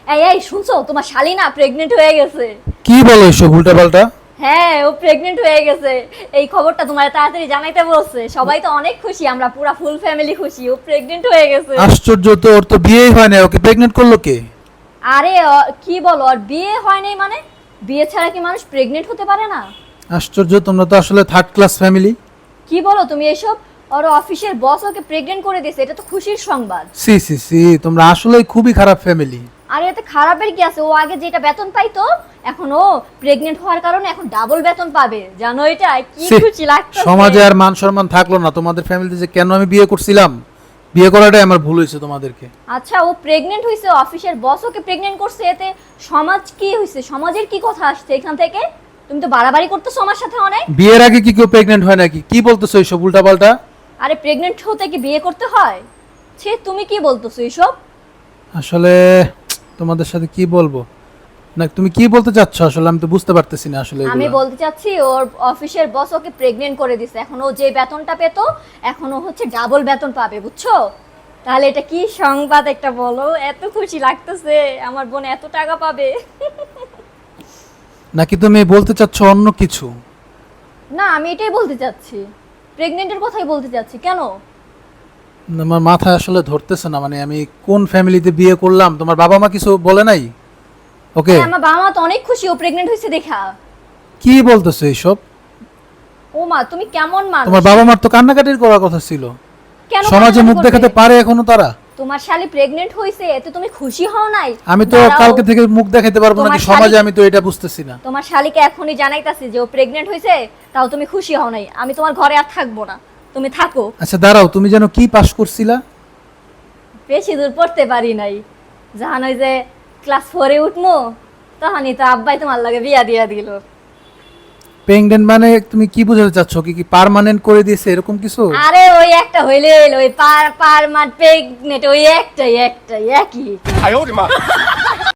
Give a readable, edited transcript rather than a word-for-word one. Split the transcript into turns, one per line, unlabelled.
এই এই শুনছো, তোমার শালি না প্রেগনেন্ট হয়ে গেছে।
কি বলো এসব উল্টাপাল্টা?
হ্যাঁ, ও প্রেগনেন্ট হয়ে গেছে। এই খবরটা তোমার তাড়াতাড়ি জানাইতে বলছে। সবাই তো অনেক খুশি, আমরা পুরা ফুল ফ্যামিলি খুশি, ও প্রেগনেন্ট হয়ে গেছে।
আশ্চর্য তো, ওর তো বিয়েই হয় না, ওকে প্রেগনেন্ট করলো কে?
আরে কি বলো, আর বিয়ে হয় নাই মানে? বিয়ে ছাড়া কি মানুষ প্রেগনেন্ট হতে পারে না?
আশ্চর্য, তোমরা তো আসলে থার্ড ক্লাস ফ্যামিলি।
কি বলো তুমি এসব? ওর অফিসের বস ওকে প্রেগনেন্ট করে দিয়েছে, এটা তো খুশির সংবাদ।
সি সি সি, তোমরা আসলে খুবই খারাপ ফ্যামিলি।
আর এতে খারাপের কি আছে? ও আগে যেটা বেতন পাইতো, এখন ও প্রেগনেন্ট হওয়ার কারণে এখন ডাবল বেতন পাবে, জানো এটা? কি
ছি,
খুশি লাগছে।
সমাজে আর মান সম্মান থাকলো না তোমাদের ফ্যামিলিতে, যে কেন আমি বিয়ে করছিলাম। বিয়ে করাটাই আমার ভুল হয়েছে তোমাদেরকে।
আচ্ছা, ও প্রেগনেন্ট হইছে, অফিসের বস ওকে প্রেগনেন্ট করছে, এতে সমাজ কি হইছে? সমাজের কি কথা আসছে এখান থেকে? তুমি তো বাড়াবাড়ি করতেছো আমার সাথে অনেক।
বিয়ের আগে কি কেউ প্রেগনেন্ট হয় নাকি? কি বলতেছো এইসব উল্টাপাল্টা?
আরে প্রেগনেন্ট হতে কি বিয়ে করতে হয়? ছে, তুমি কি বলতেছো এইসব?
আসলে তোমাদের সাথে কি বলবো, না তুমি কি বলতে চাচ্ছ আসলে আমি তো বুঝতে পারতেছি না আসলে
আমি
এগুলা।
বলতে চাচ্ছি, ওর অফিসের বস ওকে প্রেগনেন্ট করে দিছে, এখন ও যে বেতনটা পেতো এখন ও হচ্ছে ডাবল বেতন পাবে, বুঝছো? তাহলে এটা কি সংবাদ একটা বলো, এত খুশি লাগতেছে, আমার বোন এত টাকা পাবে।
নাকি তুমি বলতে চাচ্ছ অন্য কিছু?
না, আমি এটাই বলতে চাচ্ছি, প্রেগনেন্টের কথাই বলতে চাচ্ছি। কেন?
আমার মাথায় আসলে ধরতেছে না, মানে আমি কোন ফ্যামিলিতে বিয়ে করলাম, তোমার বাবা মা কিছু বলে নাই? ওকে,
আরে আমার বাবা মা তো অনেক খুশি ও প্রেগনেন্ট হয়েছে দেখা।
কি বলতেছো এইসব?
ও মা, তুমি কেমন মানুষ?
তোমার বাবা মার তো কান্নাকাটির করার কথা ছিল।
কেন
সমাজে
কান্নাকাটি
মুখ
করবে?
দেখাতে পারে এখনো তারা?
তোমার শালি প্রেগনেন্ট হয়েছে, এতে তুমি খুশি হও নাই?
আমি তো
দাঁড়াও,
কালকে থেকে মুখ দেখাতে পারবো
তোমার
নাকি
শালি-
সমাজে, আমি তো এটা বুঝতেছি না।
তোমার শালিকে এখনই জানাইতাছি যে ও প্রেগনেন্ট হয়েছে, তাও তুমি খুশি হও নাই। আমি তোমার ঘরে আর থাকবো না, তুমি থাকো।
আচ্ছা দাঁড়াও, তুমি যেন কি পাস করছিলা?
বেশি দূর পড়তে পারি নাই, জাহান ওই যে ক্লাস 4-এ উঠমো, তখনই তো আব্বাই তোমার লাগে বিয়া দিয়া দিল।
প্রেগনেন্ট মানে তুমি কি বোঝাতে চাচ্ছ? কি কি পার্মানেন্ট করে দিয়েছে এরকম কিছু?
আরে ওই একটা হইলে ওই পার পার মার প্রেগনেন্ট, ওই একটাই একটাই একই।